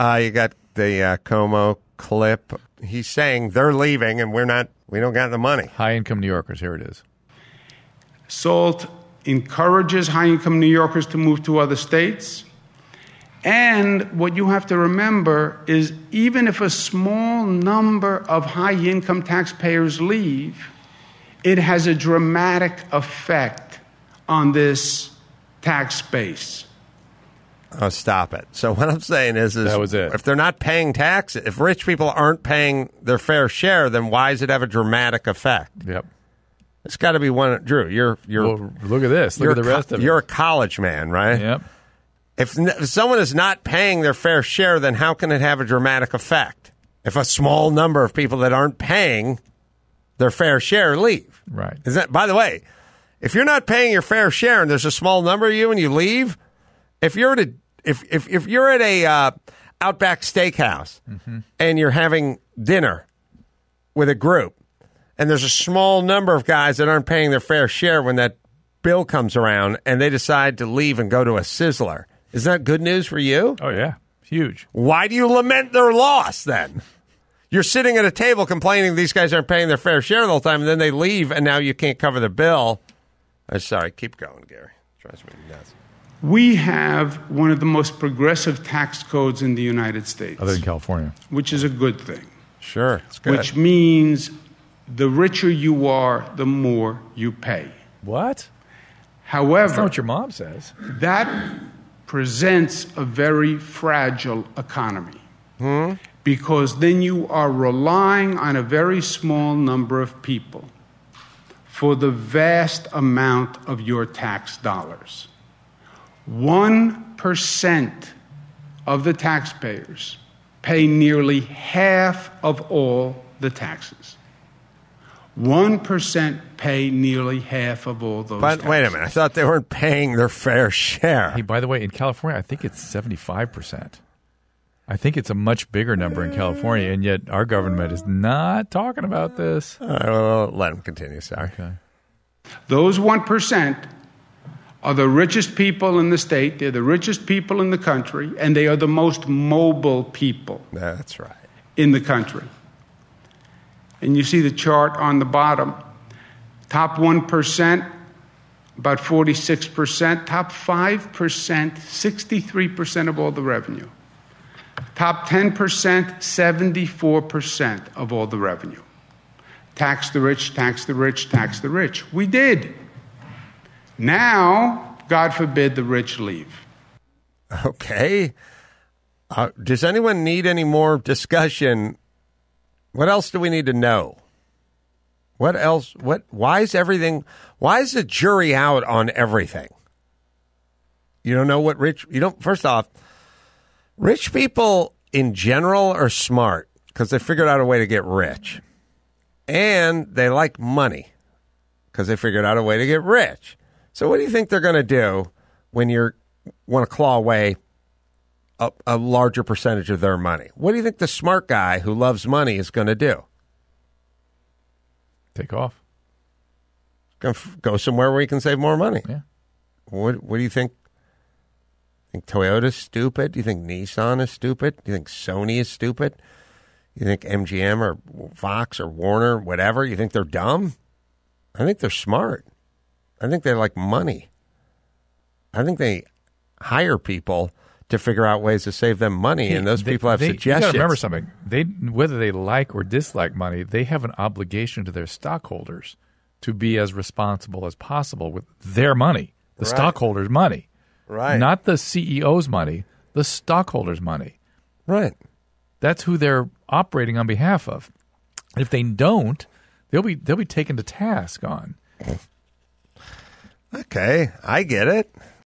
You got the Cuomo clip. He's saying they're leaving and we don't got the money. High-income New Yorkers, here it is. SALT encourages high-income New Yorkers to move to other states. And what you have to remember is even if a small number of high-income taxpayers leave, it has a dramatic effect on this tax base. Oh, stop it. So what I'm saying is that was it. If they're not paying taxes, if rich people aren't paying their fair share, then why does it have a dramatic effect? Yep. It's got to be one. Drew, you're well, look at this. Look at the rest of it. You're a college man, right? Yep. If someone is not paying their fair share, then how can it have a dramatic effect? If a small number of people that aren't paying their fair share leave. Right. Is that, by the way, if you're not paying your fair share and there's a small number of you and you leave, if you're at a Outback Steakhouse and you're having dinner with a group and there's a small number of guys that aren't paying their fair share when that bill comes around and they decide to leave and go to a Sizzler, is that good news for you? Oh, yeah. Huge. Why do you lament their loss then? You're sitting at a table complaining these guys aren't paying their fair share the whole time, and then they leave, and now you can't cover the bill. Sorry, keep going, Gary. Drives me nuts. We have one of the most progressive tax codes in the United States. Other than California. Which is a good thing. Sure, it's good. Which means the richer you are, the more you pay. What? However, that's not what your mom says. That presents a very fragile economy. Because then you are relying on a very small number of people for the vast amount of your tax dollars. 1% of the taxpayers pay nearly half of all the taxes. 1% pay nearly half of all those taxes. Wait a minute. I thought they weren't paying their fair share. Hey, by the way, in California, I think it's 75%. I think it's a much bigger number in California, and yet our government is not talking about this. All right, well, let them continue. Sorry. Okay. Those 1% are the richest people in the state. They're the richest people in the country, and they are the most mobile people. That's right. In the country. And you see the chart on the bottom. Top 1%, about 46%. Top 5%, 63% of all the revenue. Top 10%, 74% of all the revenue. Tax the rich, tax the rich, tax the rich. We did. Now, God forbid the rich leave. Okay. Does anyone need any more discussion? What else do we need to know? What else? Why is the jury out on everything? You don't know first off, rich people in general are smart because they figured out a way to get rich. And they like money because they figured out a way to get rich. So what do you think they're going to do when you want to claw away a larger percentage of their money? What do you think the smart guy who loves money is going to do? Take off. Go somewhere where he can save more money. Yeah. What do you think? Think Toyota's stupid? Do you think Nissan is stupid? Do you think Sony is stupid? You think MGM or Fox or Warner, whatever, you think they're dumb? I think they're smart. I think they like money. I think they hire people to figure out ways to save them money, and those people have suggestions. You got to remember something. Whether they like or dislike money, they have an obligation to their stockholders to be as responsible as possible with their money, the stockholders' money. Right. Not the CEO's money, the stockholders' money. Right. That's who they're operating on behalf of. If they don't, they'll be taken to task on. Okay, I get it.